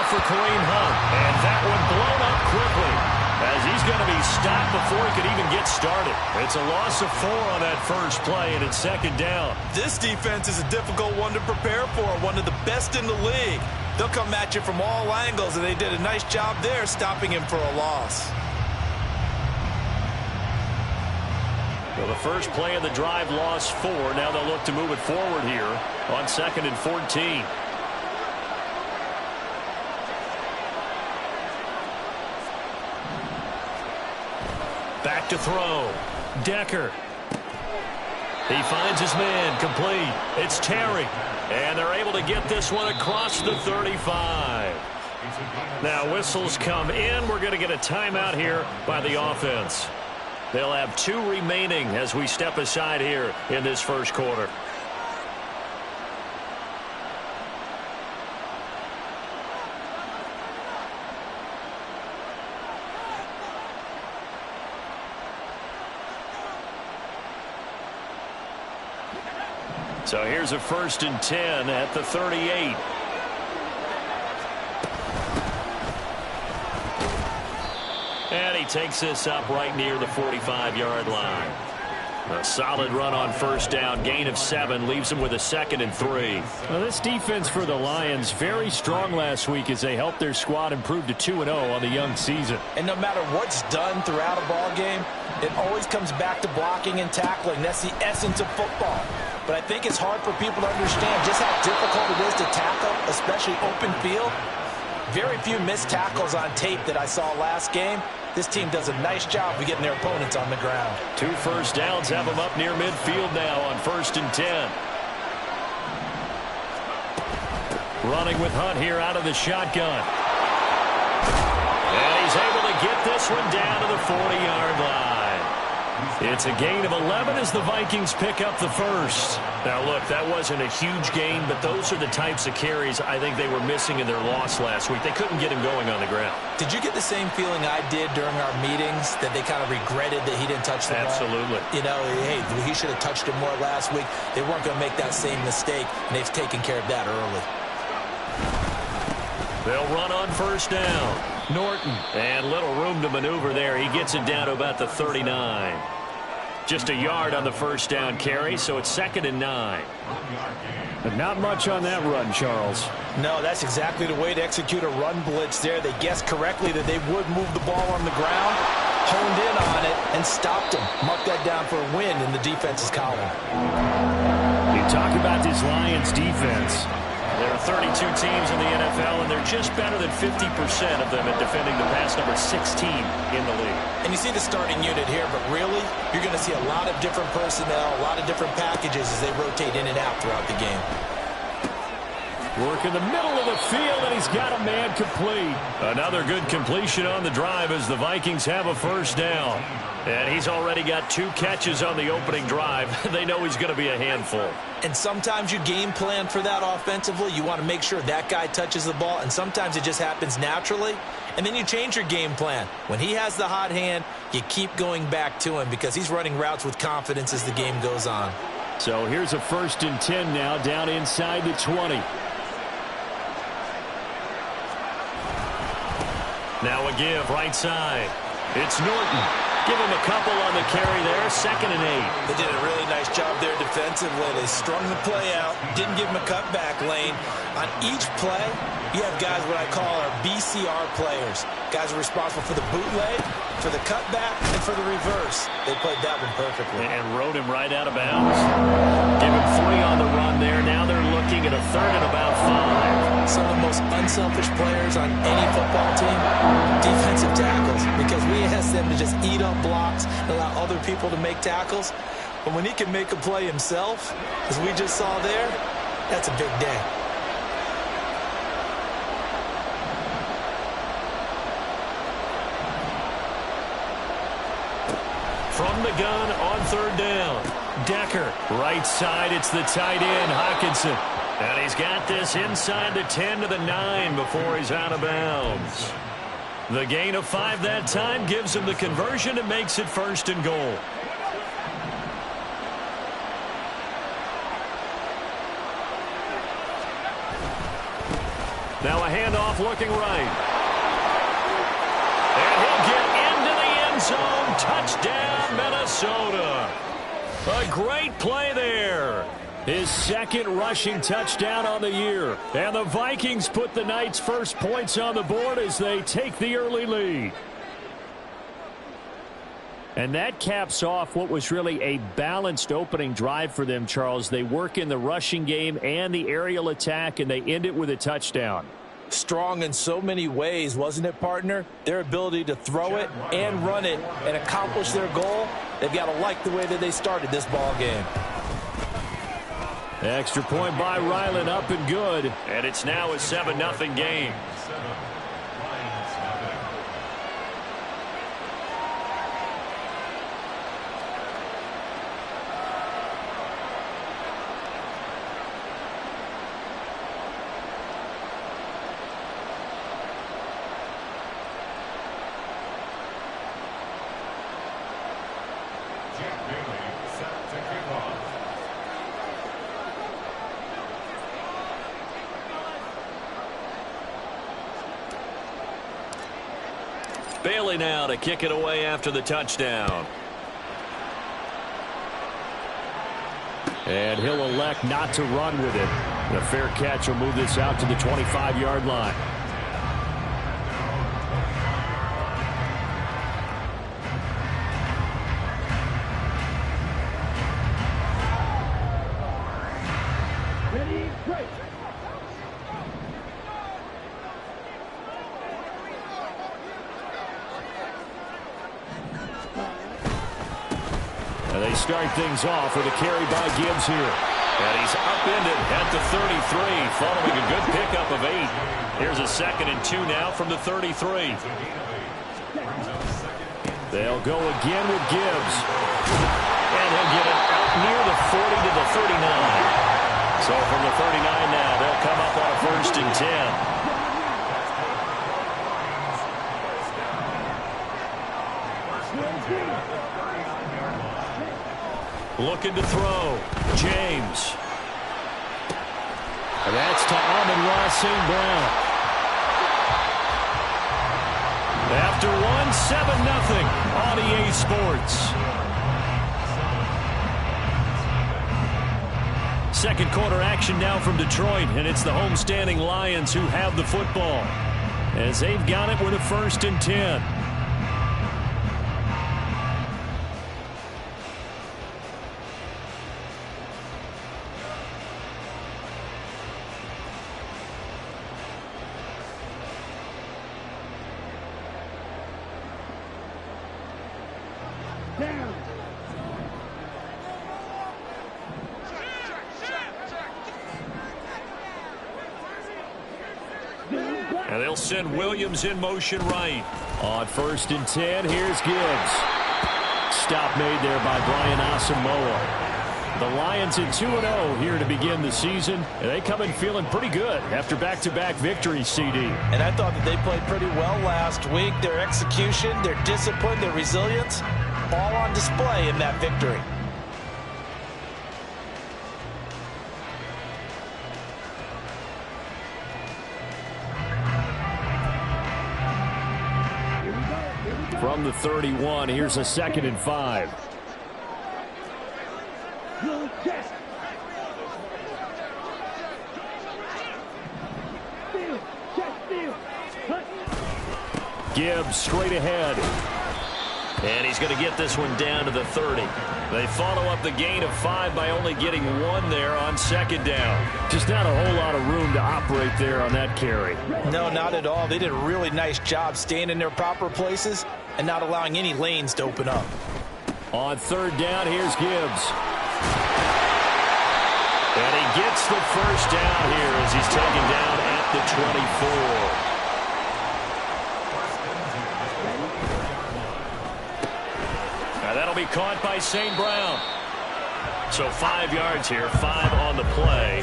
for Kareem Hunt. And that one blown up quickly, as he's going to be stopped before he could even get started. It's a loss of 4 on that first play, and it's second down. This defense is a difficult one to prepare for, one of the best in the league. They'll come at you from all angles, and they did a nice job there stopping him for a loss. Well, the first play of the drive lost 4. Now they'll look to move it forward here on 2nd and 14. Back to throw. Decker. He finds his man, complete. It's Terry. And they're able to get this one across the 35. Now whistles come in. We're going to get a timeout here by the offense. They'll have 2 remaining as we step aside here in this first quarter. So here's a 1st and 10 at the 38. And he takes this up right near the 45-yard line. A solid run on first down. Gain of 7 leaves him with a 2nd and 3. Well, this defense for the Lions very strong last week as they helped their squad improve to 2-0 on the young season. And no matter what's done throughout a ball game, it always comes back to blocking and tackling. That's the essence of football. But I think it's hard for people to understand just how difficult it is to tackle, especially open field. Very few missed tackles on tape that I saw last game. This team does a nice job of getting their opponents on the ground. 2 first downs have them up near midfield now on 1st and 10. Running with Hunt here out of the shotgun. And he's able to get this one down to the 40-yard line. It's a gain of 11 as the Vikings pick up the first. Now, look, that wasn't a huge gain, but those are the types of carries I think they were missing in their loss last week. They couldn't get him going on the ground. Did you get the same feeling I did during our meetings, that they kind of regretted that he didn't touch the ball? Absolutely. You know, hey, he should have touched it more last week. They weren't going to make that same mistake, and they've taken care of that early. They'll run on first down. Norton. And little room to maneuver there. He gets it down to about the 39. Just a yard on the first down carry, so it's 2nd and 9. But not much on that run, Charles. No, that's exactly the way to execute a run blitz there. They guessed correctly that they would move the ball on the ground, honed in on it, and stopped him. Mark that down for a win in the defense's column. You talk about this Lions defense. There are 32 teams in the NFL, and they're just better than 50% of them at defending the pass, number 16 in the league. And you see the starting unit here, but really, you're going to see a lot of different personnel, a lot of different packages as they rotate in and out throughout the game. Work in the middle of the field, and he's got a man complete. Another good completion on the drive as the Vikings have a first down. And he's already got 2 catches on the opening drive. They know he's going to be a handful. And sometimes you game plan for that offensively. You want to make sure that guy touches the ball, and sometimes it just happens naturally. And then you change your game plan. When he has the hot hand, you keep going back to him because he's running routes with confidence as the game goes on. So here's a 1st and 10 now down inside the 20. Now a give right side. It's Norton. Give him a couple on the carry there. 2nd and 8. They did a really nice job there defensively. They strung the play out. Didn't give him a cutback lane. On each play, you have guys what I call our BCR players. Guys are responsible for the bootleg, for the cutback, and for the reverse. They played that one perfectly. And rode him right out of bounds. Give him 3 on the run there. Now they're looking at a 3rd and about 5. Some of the most unselfish players on any football team, defensive tackles, because we ask them to just eat up blocks and allow other people to make tackles. But when he can make a play himself, as we just saw there, that's a big day. From the gun on 3rd down. Decker, right side, it's the tight end, Hockenson. And he's got this inside the 10 to the 9 before he's out of bounds. The gain of 5 that time gives him the conversion and makes it 1st and goal. Now a handoff looking right. And he'll get into the end zone. Touchdown, Minnesota. A great play there. His second rushing touchdown on the year. And the Vikings put the Knights' first points on the board as they take the early lead. And that caps off what was really a balanced opening drive for them, Charles. They work in the rushing game and the aerial attack, and they end it with a touchdown. Strong in so many ways, wasn't it, partner? Their ability to throw it and run it and accomplish their goal, they've got to like the way that they started this ball game. Extra point by Ryland, up and good. And it's now a 7-0 game. Bailey now to kick it away after the touchdown. And he'll elect not to run with it. The fair catch will move this out to the 25-yard line. And they start things off with a carry by Gibbs here. And he's upended at the 33 following a good pickup of 8. Here's a 2nd and 2 now from the 33. They'll go again with Gibbs. And he'll get it out near the 40 to the 39. So from the 39 now, they'll come up on a 1st and 10. Looking to throw. James. And that's to Amon-Ra St. Brown. After one, 7-0 on EA Sports. Second quarter action now from Detroit, and it's the homestanding Lions who have the football as they've got it with a 1st and 10. And they'll send Williams in motion right. On 1st and 10, here's Gibbs. Stop made there by Brian Asamoah. The Lions at 2-0 here to begin the season. And they come in feeling pretty good after back-to-back victories, CD. And I thought that they played pretty well last week. Their execution, their discipline, their resilience, all on display in that victory. From the 31, here's a 2nd and 5. Gibbs straight ahead. And he's going to get this one down to the 30. They follow up the gain of 5 by only getting 1 there on 2nd down. Just not a whole lot of room to operate there on that carry. No, not at all. They did a really nice job staying in their proper places and not allowing any lanes to open up. On 3rd down, here's Gibbs. And he gets the 1st down here as he's taken down at the 24. That'll be caught by St. Brown. So 5 yards here, 5 on the play,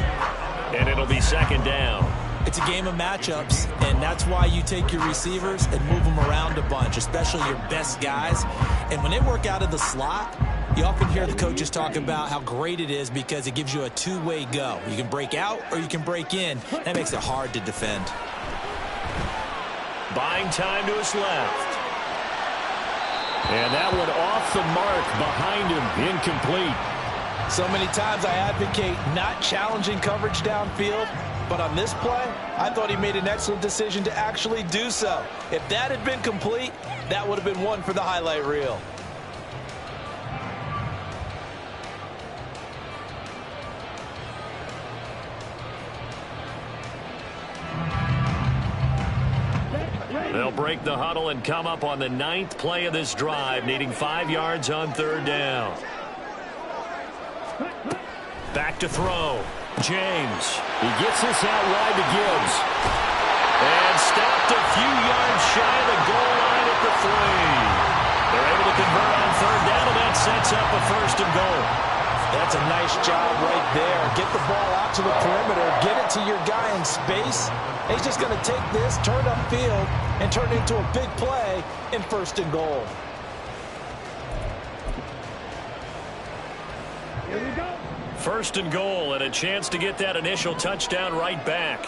and it'll be 2nd down. It's a game of matchups, and that's why you take your receivers and move them around a bunch, especially your best guys. And when they work out of the slot, you often hear the coaches talk about how great it is because it gives you a two-way go. You can break out or you can break in. That makes it hard to defend. buying time to his left. And that one off the mark behind him, incomplete. So many times I advocate not challenging coverage downfield, but on this play, I thought he made an excellent decision to actually do so. If that had been complete, that would have been one for the highlight reel. They'll break the huddle and come up on the 9th play of this drive, needing 5 yards on 3rd down. Back to throw. James. He gets this out wide to Gibbs. And stopped a few yards shy of the goal line at the 3. They're able to convert on 3rd down, and that sets up a 1st and goal. That's a nice job right there. Get the ball out to the perimeter. Get it to your guy in space. He's just going to take this, turn upfield, and turn it into a big play in 1st and goal. Here we go. 1st and goal, and a chance to get that initial touchdown right back.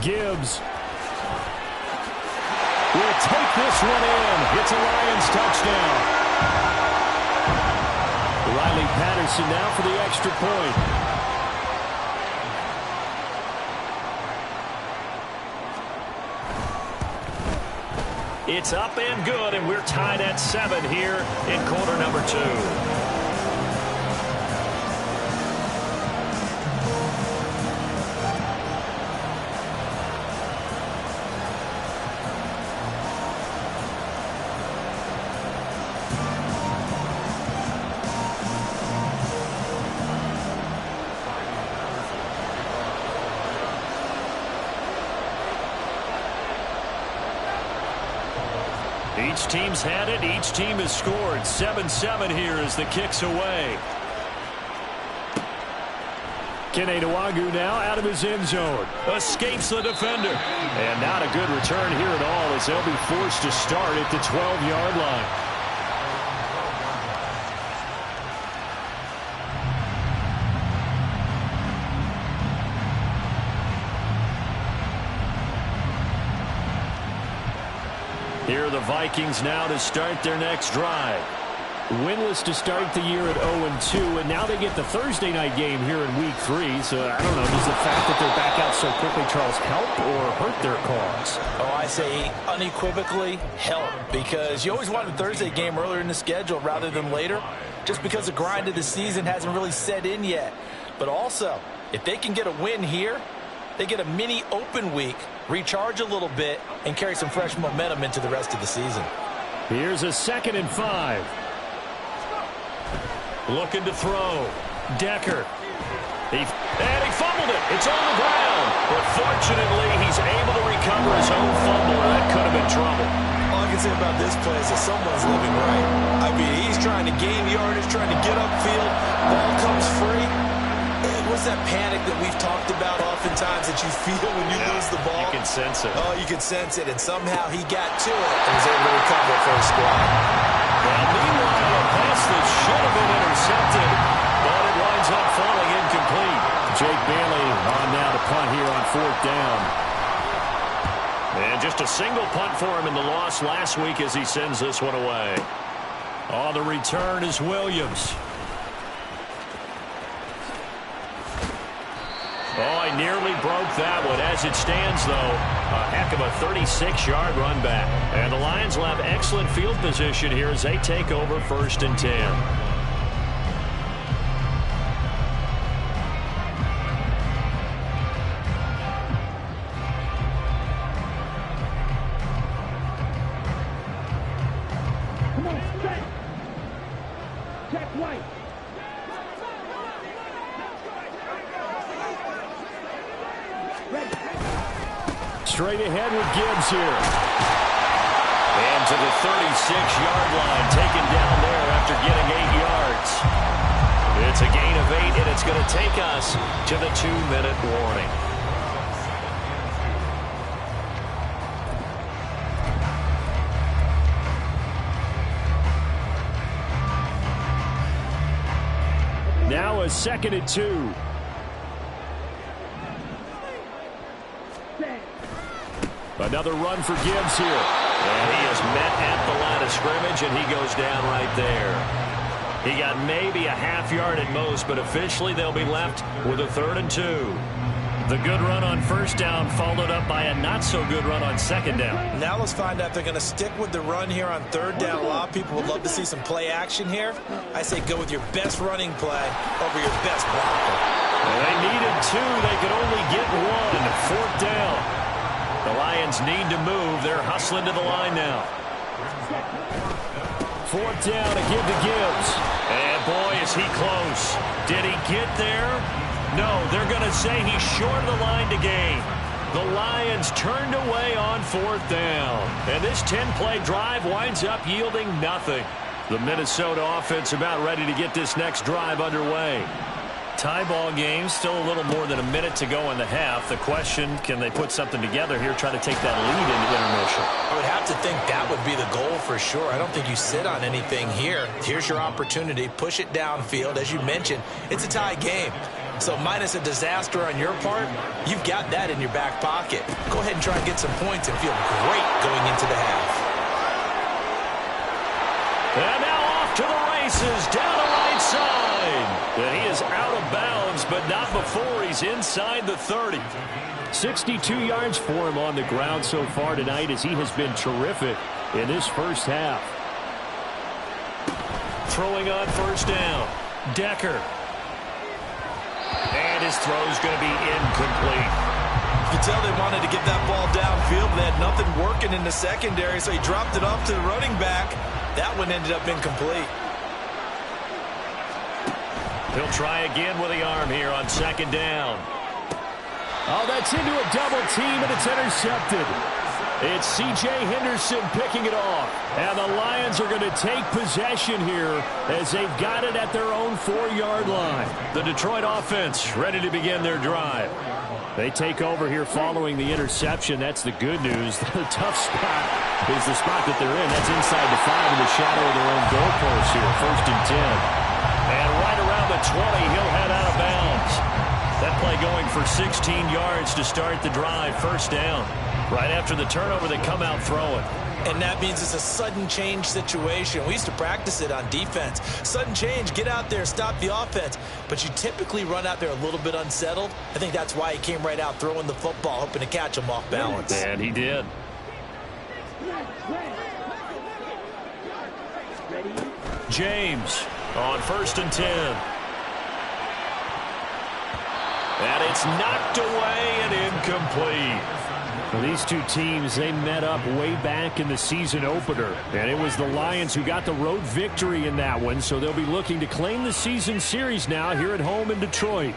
Gibbs will take this one in. It's a Lions touchdown. Riley Patterson now for the extra point. It's up and good, and we're tied at 7 here in quarter number 2. Each team's had it. Each team has scored. 7-7 here as the kick's away. Kene Nwagu now out of his end zone. Escapes the defender. And not a good return here at all as they'll be forced to start at the 12-yard line. Here are the Vikings now to start their next drive. Winless to start the year at 0-2, and now they get the Thursday night game here in Week 3. So, I don't know, does the fact that they're back out so quickly, Charles, help or hurt their cause? Oh, I say unequivocally help, because you always want a Thursday game earlier in the schedule rather than later, just because the grind of the season hasn't really set in yet. But also, if they can get a win here, they get a mini open week, recharge a little bit, and carry some fresh momentum into the rest of the season. Here's a 2nd and 5. Looking to throw. Decker. And he fumbled it. It's on the ground. But fortunately, he's able to recover his own fumble, and that could have been trouble. All I can say about this play is that someone's living right. I mean, he's trying to gain yardage, trying to get upfield. Ball comes free. What's that panic that we've talked about oftentimes that you feel when you lose the ball? You can sense it. Oh, you can sense it, and somehow he got to it and was able to recover it for his squad. Well, meanwhile, a pass that should have been intercepted, but it winds up falling incomplete. Jake Bailey on now to punt here on 4th down. And just a single punt for him in the loss last week as he sends this one away. On the return is Williams. Oh, I nearly broke that one. As it stands, though, a heck of a 36-yard run back. And the Lions will have excellent field position here as they take over 1st and 10. Come on, check. Check White. Straight ahead with Gibbs here. And to the 36-yard line, taken down there after getting 8 yards. It's a gain of 8, and it's going to take us to the 2-minute warning. Now a 2nd and 2. Another run for Gibbs here. And he is met at the line of scrimmage, and he goes down right there. He got maybe a half yard at most, but officially they'll be left with a 3rd and 2. The good run on first down followed up by a not-so-good run on second down. Now let's find out if they're going to stick with the run here on 3rd down. A lot of people would love to see some play action here. I say go with your best running play over your best blocker. They needed 2. They could only get 1. 4th down. The Lions need to move. They're hustling to the line now. 4th down, a give to Gibbs. And boy, is he close. Did he get there? No, they're going to say he's short of the line to gain. The Lions turned away on 4th down. And this 10-play drive winds up yielding nothing. The Minnesota offense about ready to get this next drive underway. Tie ball game, still a little more than a minute to go in the half. The question, can they put something together here, try to take that lead into intermission? I would have to think that would be the goal for sure. I don't think you sit on anything here. Here's your opportunity. Push it downfield. As you mentioned, it's a tie game. So minus a disaster on your part, you've got that in your back pocket. Go ahead and try and get some points and feel great going into the half. And now off to the races, down the right side. And he is out of bounds, but not before he's inside the 30. 62 yards for him on the ground so far tonight, as he has been terrific in this first half. Throwing on first down, Decker. And his throw's going to be incomplete. You can tell they wanted to get that ball downfield. They had nothing working in the secondary, so he dropped it off to the running back. That one ended up incomplete. He'll try again with the arm here on 2nd down. Oh, that's into a double team, and it's intercepted. It's C.J. Henderson picking it off. And the Lions are going to take possession here as they've got it at their own 4-yard line. The Detroit offense ready to begin their drive. They take over here following the interception. That's the good news. The tough spot is the spot that they're in. That's inside the 5 in the shadow of their own goalpost here. 1st and 10. And right around the 20, he'll head out of bounds. That play going for 16 yards to start the drive. 1st down. Right after the turnover, they come out throwing. And that means it's a sudden change situation. We used to practice it on defense. Sudden change, get out there, stop the offense. But you typically run out there a little bit unsettled. I think that's why he came right out throwing the football, hoping to catch him off balance. And he did. James on 1st and 10. And it's knocked away and incomplete. Well, these two teams, they met up way back in the season opener. And it was the Lions who got the road victory in that one. So they'll be looking to claim the season series now here at home in Detroit.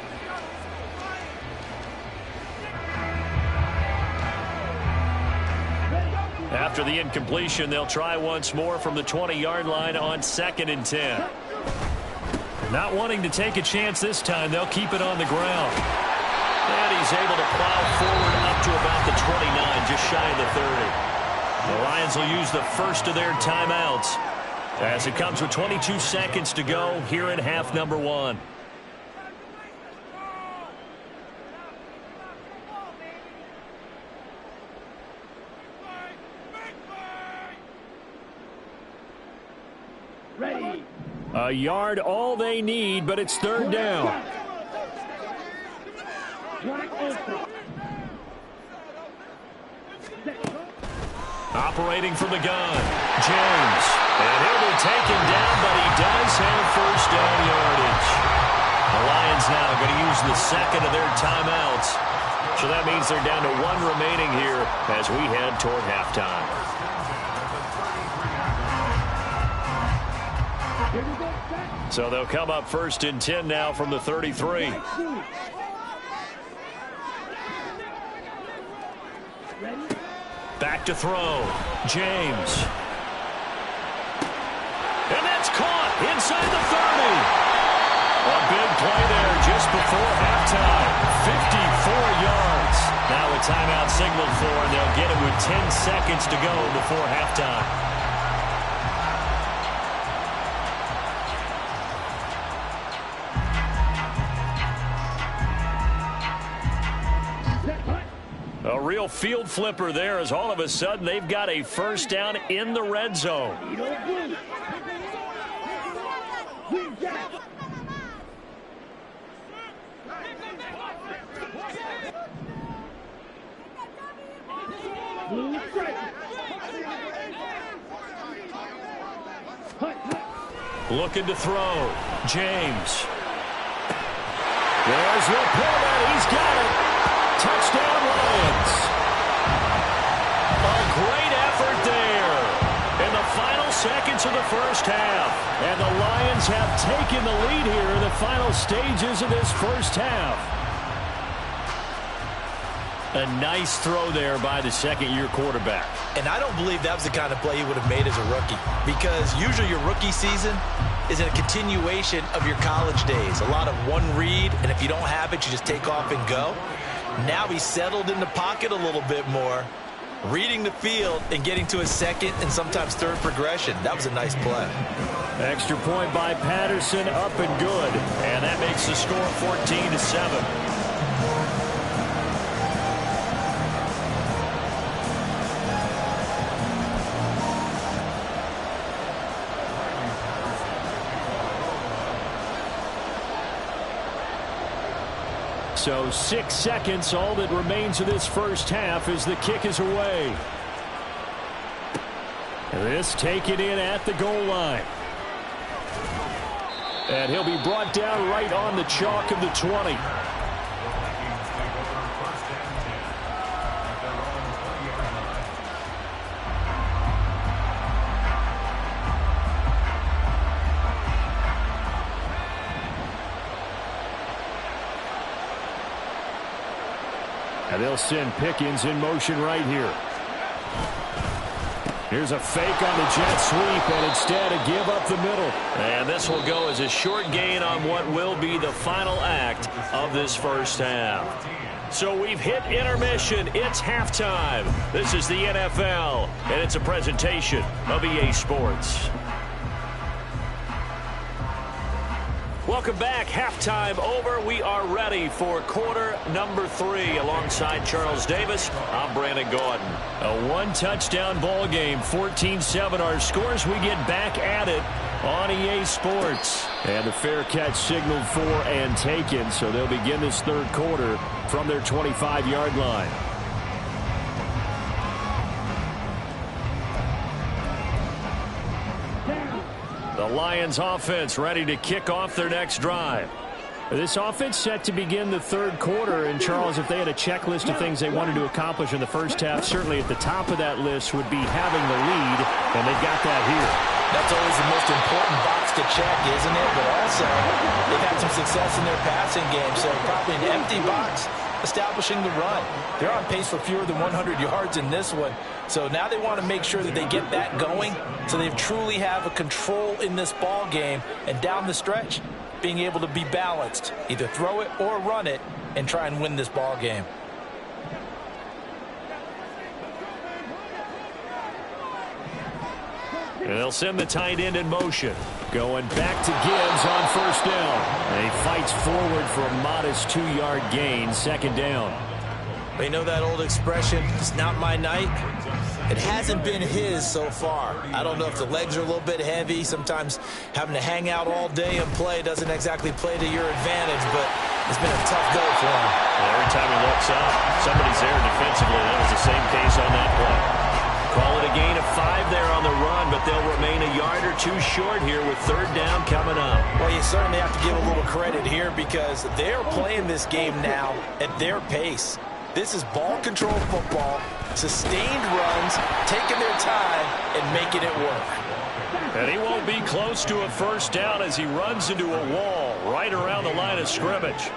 After the incompletion, they'll try once more from the 20-yard line on 2nd and 10. Not wanting to take a chance this time, they'll keep it on the ground. And he's able to plow forward up to about the 29, just shy of the 30. The Lions will use the first of their timeouts as it comes with 22 seconds to go here in half number 1. Ready. A yard all they need, but it's 3rd down. Operating from the gun, James. And he'll be taken down, but he does have 1st down yardage. The Lions now going to use the 2nd of their timeouts. So that means they're down to 1 remaining here as we head toward halftime. So they'll come up 1st and 10 now from the 33. Back to throw. James. And that's caught inside the 30. A big play there just before halftime. 54 yards. Now a timeout signaled for, and they'll get it with 10 seconds to go before halftime. A real real field flipper there, as all of a sudden they've got a first down in the red zone. Looking to throw. James. There's Laporta. He's got it. Touchdown, Lions. A great effort there in the final seconds of the first half. And the Lions have taken the lead here in the final stages of this first half. A nice throw there by the second-year quarterback. And I don't believe that was the kind of play he would have made as a rookie, because usually your rookie season is a continuation of your college days. A lot of one read, and if you don't have it, you just take off and go. Now he's settled in the pocket a little bit more, reading the field and getting to his second and sometimes third progression. That was a nice play. Extra point by Patterson, up and good. And that makes the score 14-7. So 6 seconds, all that remains of this first half as the kick is away. This taken in at the goal line. And he'll be brought down right on the chalk of the 20. And they'll send Pickens in motion right here. Here's a fake on the jet sweep, and instead a give up the middle. And this will go as a short gain on what will be the final act of this first half. So we've hit intermission. It's halftime. This is the NFL, and it's a presentation of EA Sports. Welcome back. Halftime over. We are ready for quarter number 3. Alongside Charles Davis, I'm Brandon Gordon. A one-touchdown ball game, 14-7 our scores. We get back at it on EA Sports. And the fair catch signaled for and taken, so they'll begin this third quarter from their 25-yard line. The Lions offense ready to kick off their next drive. This offense set to begin the third quarter. And, Charles, if they had a checklist of things they wanted to accomplish in the first half, certainly at the top of that list would be having the lead, and they've got that here. That's always the most important box to check, isn't it? But also, they've had some success in their passing game, so probably an empty box establishing the run. They're on pace for fewer than 100 yards in this one. So now they want to make sure that they get that going so they truly have a control in this ball game, and down the stretch, being able to be balanced, either throw it or run it, and try and win this ball game. And they'll send the tight end in motion. Going back to Gibbs on first down. And he fights forward for a modest 2-yard gain, second down. You know that old expression, it's not my night? It hasn't been his so far. I don't know if the legs are a little bit heavy. Sometimes having to hang out all day and play doesn't exactly play to your advantage, but it's been a tough go for him. Every time he looks up, somebody's there defensively. That was the same case on that play. Call it a gain of 5 there on the run, but they'll remain a yard or 2 short here with third down coming up. Well, you certainly have to give a little credit here because they're playing this game now at their pace. This is ball control football, sustained runs, taking their time and making it work. And he won't be close to a first down as he runs into a wall right around the line of scrimmage.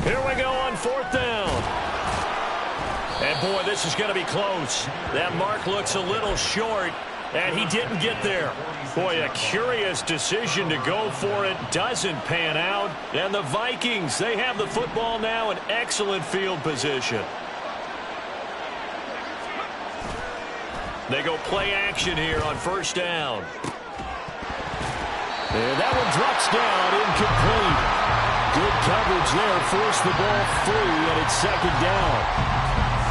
Here we go on fourth down. And, boy, this is going to be close. That mark looks a little short, and he didn't get there. Boy, a curious decision to go for it. Doesn't pan out. And the Vikings, they have the football now in excellent field position. They go play action here on first down. And that one drops down, incomplete. Good coverage there, forced the ball free, and it's second down.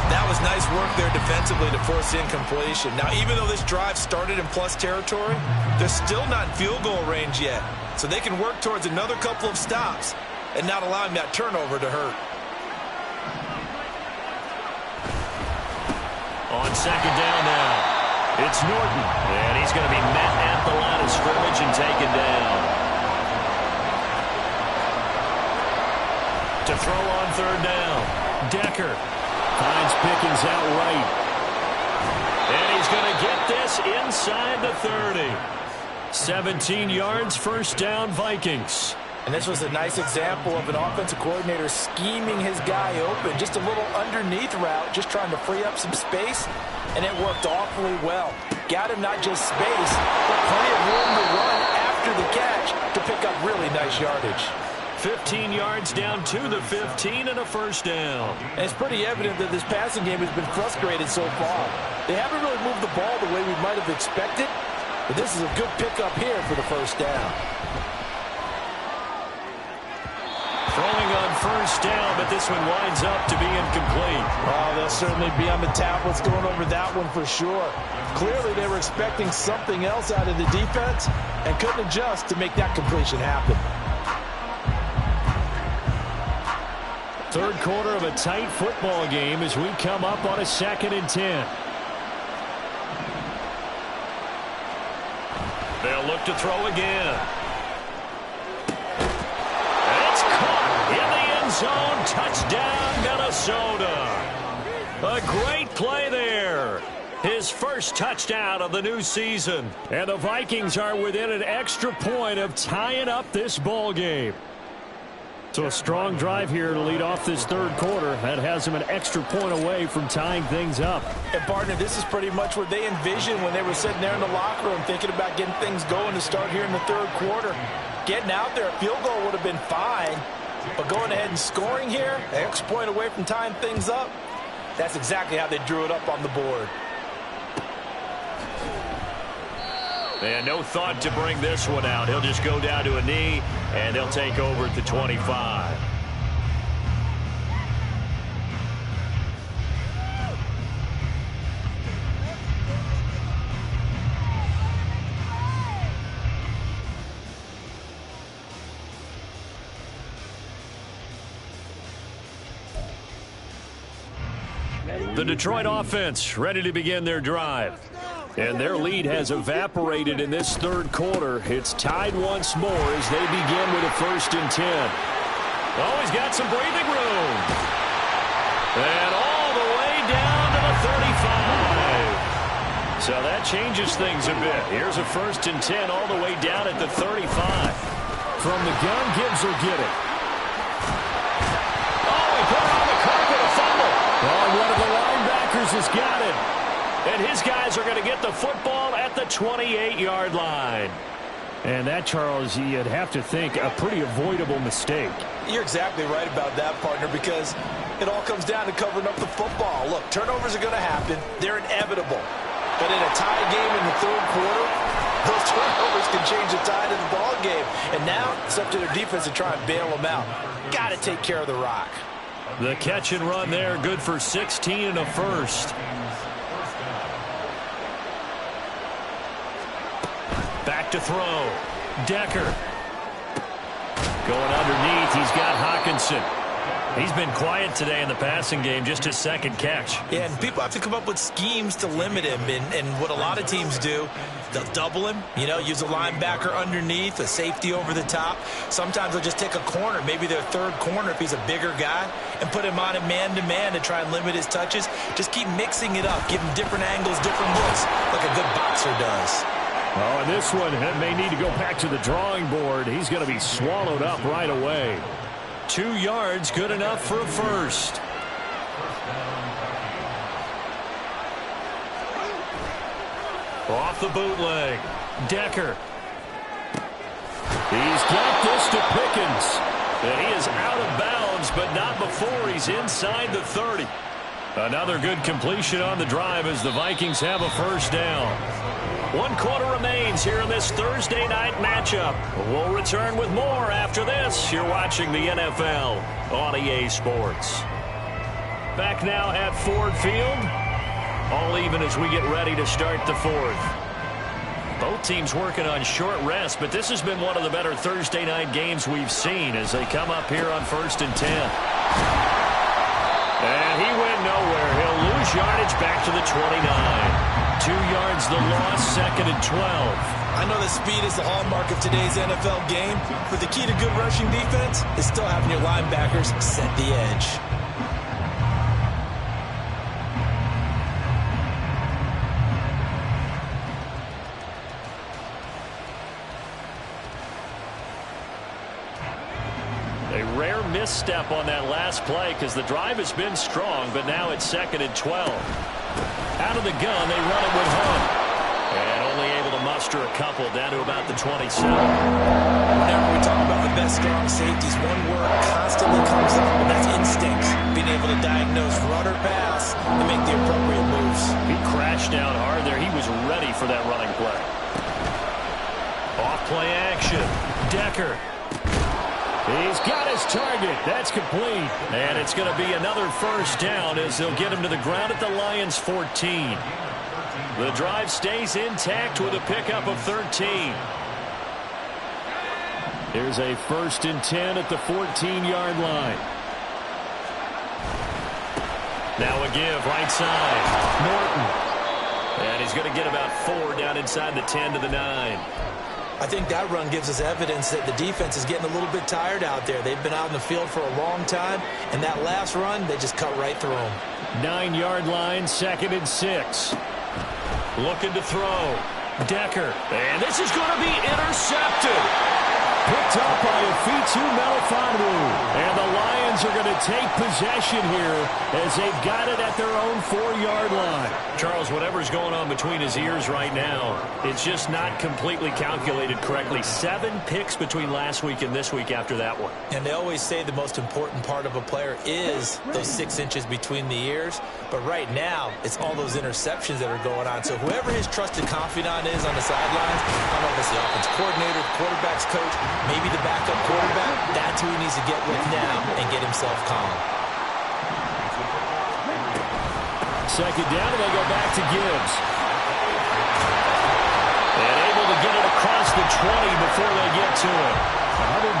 That was nice work there defensively to force incompletion. Now, even though this drive started in plus territory, they're still not in field goal range yet. So they can work towards another couple of stops and not allowing that turnover to hurt. On second down now, it's Norton. And he's going to be met at the line of scrimmage and taken down. To throw on third down, Decker finds Pickens out right. And he's going to get this inside the 30. 17 yards, first down, Vikings. And this was a nice example of an offensive coordinator scheming his guy open. Just a little underneath route, just trying to free up some space, and it worked awfully well. Got him not just space, but plenty of room to run after the catch to pick up really nice yardage. 15 yards down to the 15 and a first down. And it's pretty evident that this passing game has been frustrated so far. They haven't really moved the ball the way we might have expected, but this is a good pickup here for the first down. Throwing on first down, but this one winds up to be incomplete. Well, they'll certainly be on the tablets going over that one for sure. Clearly, they were expecting something else out of the defense and couldn't adjust to make that completion happen. Third quarter of a tight football game as we come up on a 2nd and 10. They'll look to throw again. And it's caught in the end zone. Touchdown, Minnesota. A great play there. His first touchdown of the new season. And the Vikings are within an extra point of tying up this ball game. So a strong drive here to lead off this third quarter. That has them an extra point away from tying things up. And, partner, this is pretty much what they envisioned when they were sitting there in the locker room thinking about getting things going to start here in the third quarter. Getting out there, a field goal would have been fine. But going ahead and scoring here, an extra point away from tying things up, that's exactly how they drew it up on the board. And no thought to bring this one out. He'll just go down to a knee, and they'll take over at the 25. The Detroit offense ready to begin their drive. And their lead has evaporated in this third quarter. It's tied once more as they begin with a 1st and 10. Oh, he's got some breathing room. And all the way down to the 35. So that changes things a bit. Here's a 1st and 10 all the way down at the 35. From the gun, Gibbs will get it. Oh, he put it on the carpet, a fumble. Oh, one of the linebackers has got it. And his guys are going to get the football at the 28-yard line. And that, Charles, you'd have to think a pretty avoidable mistake. You're exactly right about that, partner, because it all comes down to covering up the football. Look, turnovers are going to happen. They're inevitable. But in a tie game in the third quarter, those turnovers can change the tide of the ball game. And now it's up to their defense to try and bail them out. Got to take care of the rock. The catch and run there, good for 16 and a first. Back to throw. Decker. Going underneath, he's got Hockenson. He's been quiet today in the passing game, just his 2nd catch. Yeah, and people have to come up with schemes to limit him. And what a lot of teams do, they'll double him, use a linebacker underneath, a safety over the top. Sometimes they'll just take a corner, maybe their third corner if he's a bigger guy, and put him on a man-to-man to try and limit his touches. Just keep mixing it up, give him different angles, different looks, like a good boxer does. Oh, and this one may need to go back to the drawing board. He's going to be swallowed up right away. 2 yards, good enough for a first. Off the bootleg. Decker. He's got this to Pickens. And he is out of bounds, but not before he's inside the 30. Another good completion on the drive as the Vikings have a first down. 1 quarter remains here in this Thursday night matchup. We'll return with more after this. You're watching the NFL on EA Sports. Back now at Ford Field. All even as we get ready to start the fourth. Both teams working on short rest, but this has been one of the better Thursday night games we've seen as they come up here on 1st and 10. And he went nowhere. He'll lose yardage back to the 29. 2 yards the loss, 2nd and 12. I know that speed is the hallmark of today's NFL game, but the key to good rushing defense is still having your linebackers set the edge. A rare misstep on that last play because the drive has been strong, but now it's 2nd and 12. Out of the gun, they run it with Hunt. And only able to muster a couple down to about the 27. Whenever we talk about the best strong safeties, one word constantly comes up, and that's instincts. Being able to diagnose run or pass and make the appropriate moves. He crashed down hard there. He was ready for that running play. Off play action. Decker. He's got his target. That's complete. And it's going to be another first down as they'll get him to the ground at the Lions' 14. The drive stays intact with a pickup of 13. Here's a 1st and 10 at the 14-yard line. Now a give right side. Norton. And he's going to get about 4 down inside the 10 to the 9. I think that run gives us evidence that the defense is getting a little bit tired out there. They've been out in the field for a long time, and that last run, they just cut right through them. 9-yard line, 2nd and 6. Looking to throw. Decker. And this is going to be intercepted. Picked up by Afitu Melifonwu. And the Lions are going to take possession here as they've got it at their own 4-yard line. Charles, whatever's going on between his ears right now, it's just not completely calculated correctly. 7 picks between last week and this week after that one. And they always say the most important part of a player is those 6 inches between the ears. But right now, it's all those interceptions that are going on. So whoever his trusted confidant is on the sidelines, I don't know if it's the offense coordinator, the quarterback's coach, maybe the backup quarterback, that's who he needs to get with now and get himself calm. 2nd down, and they go back to Gibbs. And able to get it across the 20 before they get to it. 129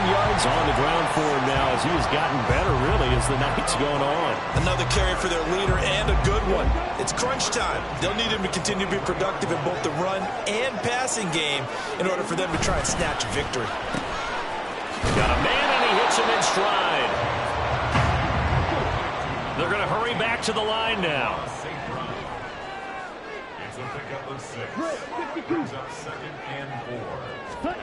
yards on the ground for him now as he has gotten better, really, as the night's going on. Another carry for their leader and a good one. It's crunch time. They'll need him to continue to be productive in both the run and passing game in order for them to try and snatch a victory. Got a man, and he hits him in stride. They're going to hurry back to the line now. It's a pickup of 6. Brings up 2nd and 4.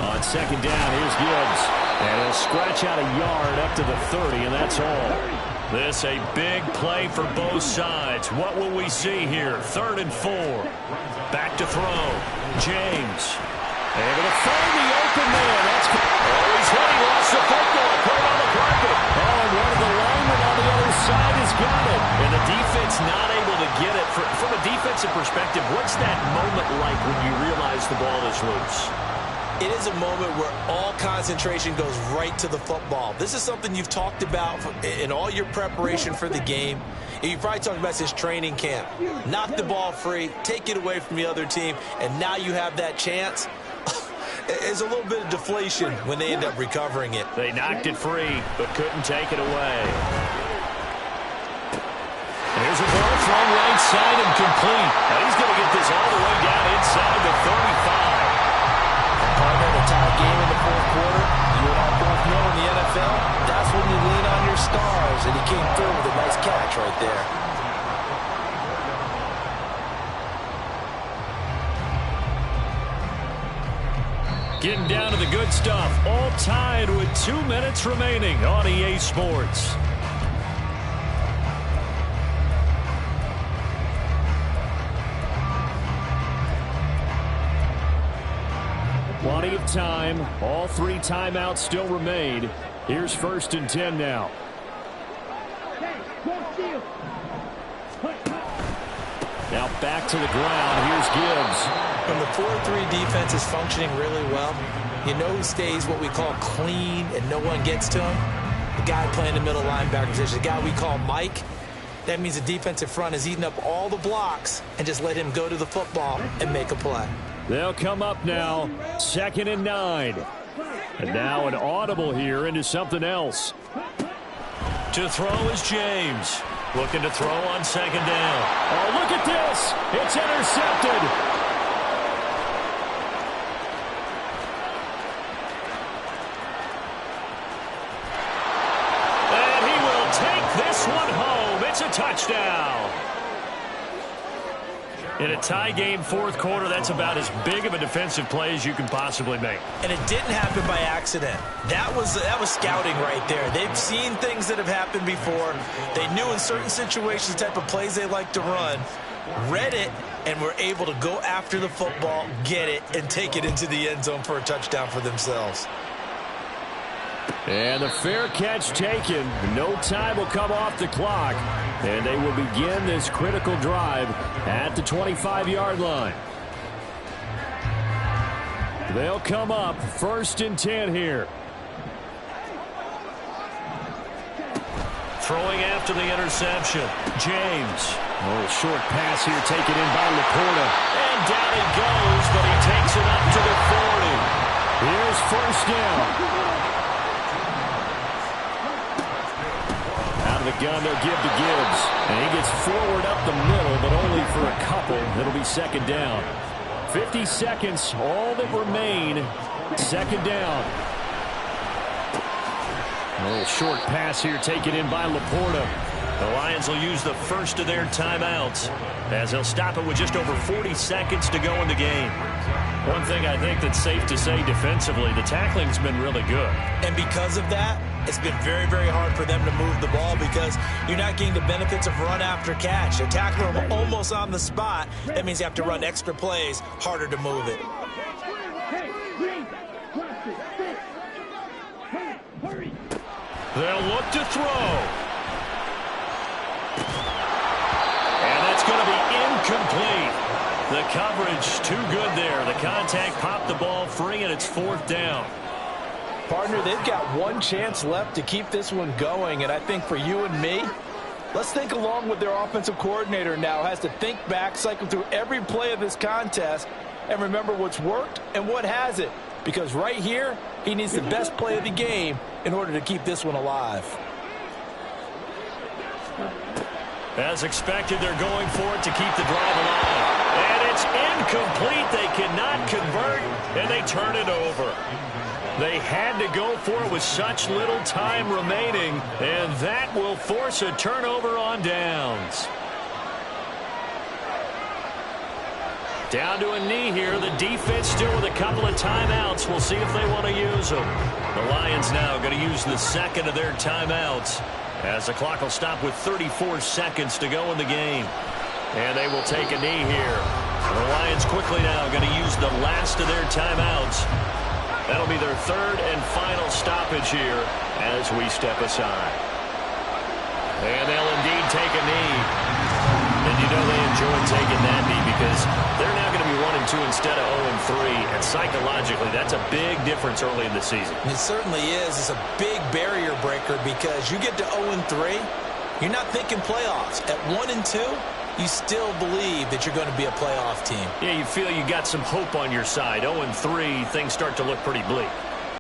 On 2nd down, here's Gibbs. And he'll scratch out a yard up to the 30, and that's all. This a big play for both sides. What will we see here? 3rd and 4. Back to throw. James. Able to find the open man. That's good. Oh, he's hit. He lost the football. Put it on the carpet. Oh, and one of the linemen on the other side has got it. And the defense not able to get it. From a defensive perspective, what's that moment like when you realize the ball is loose? It is a moment where all concentration goes right to the football. This is something you've talked about in all your preparation for the game. You've probably talked about since training camp. Knock the ball free, take it away from the other team, and now you have that chance. There's a little bit of deflation when they end up recovering it. They knocked it free, but couldn't take it away. Here's a ball thrown right side and complete. Now he's going to get this all the way down inside the 35. Partner, the tie game in the 4th quarter, you and I both know in the NFL, that's when you lean on your stars, and he came through with a nice catch right there. Getting down to the good stuff, all tied with 2 minutes remaining on EA Sports. Plenty of time. All 3 timeouts still remain. Here's 1st and 10 now. Now back to the ground. Here's Gibbs. When the 4-3 defense is functioning really well, you know who stays what we call clean and no one gets to him? The guy playing the middle linebacker position, the guy we call Mike. That means the defensive front is eating up all the blocks and just let him go to the football and make a play. They'll come up now, 2nd and 9. And now an audible here into something else. To throw is James. Looking to throw on 2nd down. Oh, look at this. It's intercepted. And he will take this one home. It's a touchdown. In a tie game 4th quarter, that's about as big of a defensive play as you can possibly make. And it didn't happen by accident. That was scouting right there. They've seen things that have happened before. They knew in certain situations the type of plays they like to run, read it, and were able to go after the football, get it, and take it into the end zone for a touchdown for themselves. And the fair catch taken. No time will come off the clock. And they will begin this critical drive at the 25-yard line. They'll come up 1st and 10 here. Throwing after the interception. James. A little short pass here taken in by Laporta. And down he goes, but he takes it up to the 40. Here's 1st down. Out of the gun, they'll give to Gibbs. And he gets forward up the middle, but only for a couple. It'll be 2nd down. 50 seconds, all that remain. 2nd down. A little short pass here taken in by Laporta. The Lions will use the first of their timeouts as they'll stop it with just over 40 seconds to go in the game. One thing I think that's safe to say defensively, the tackling's been really good. And because of that, it's been very, very hard for them to move the ball because you're not getting the benefits of run after catch. They tackle them almost on the spot. That means you have to run extra plays, harder to move it. They'll look to throw. And that's going to be incomplete. The coverage too good there. The contact popped the ball free, and it's 4th down. Partner, they've got one chance left to keep this one going, and I think for you and me, let's think along with their offensive coordinator now. Has to think back, cycle through every play of this contest, and remember what's worked and what hasn't. Because right here, he needs the best play of the game in order to keep this one alive. As expected, they're going for it to keep the drive alive. And it's incomplete. They cannot convert, and they turn it over. They had to go for it with such little time remaining, and that will force a turnover on downs. Down to a knee here. The defense still with a couple of timeouts. We'll see if they want to use them. The Lions now going to use the 2nd of their timeouts as the clock will stop with 34 seconds to go in the game. And they will take a knee here. The Lions quickly now going to use the last of their timeouts. That'll be their 3rd and final stoppage here as we step aside. And they'll indeed take a knee. And you know they enjoy taking that knee because they're now going to be 1-2 instead of 0-3. And psychologically, that's a big difference early in the season. It certainly is. It's a big barrier breaker because you get to 0-3, you're not thinking playoffs. At 1-2, you still believe that you're going to be a playoff team. Yeah, you feel you got some hope on your side. 0-3, things start to look pretty bleak.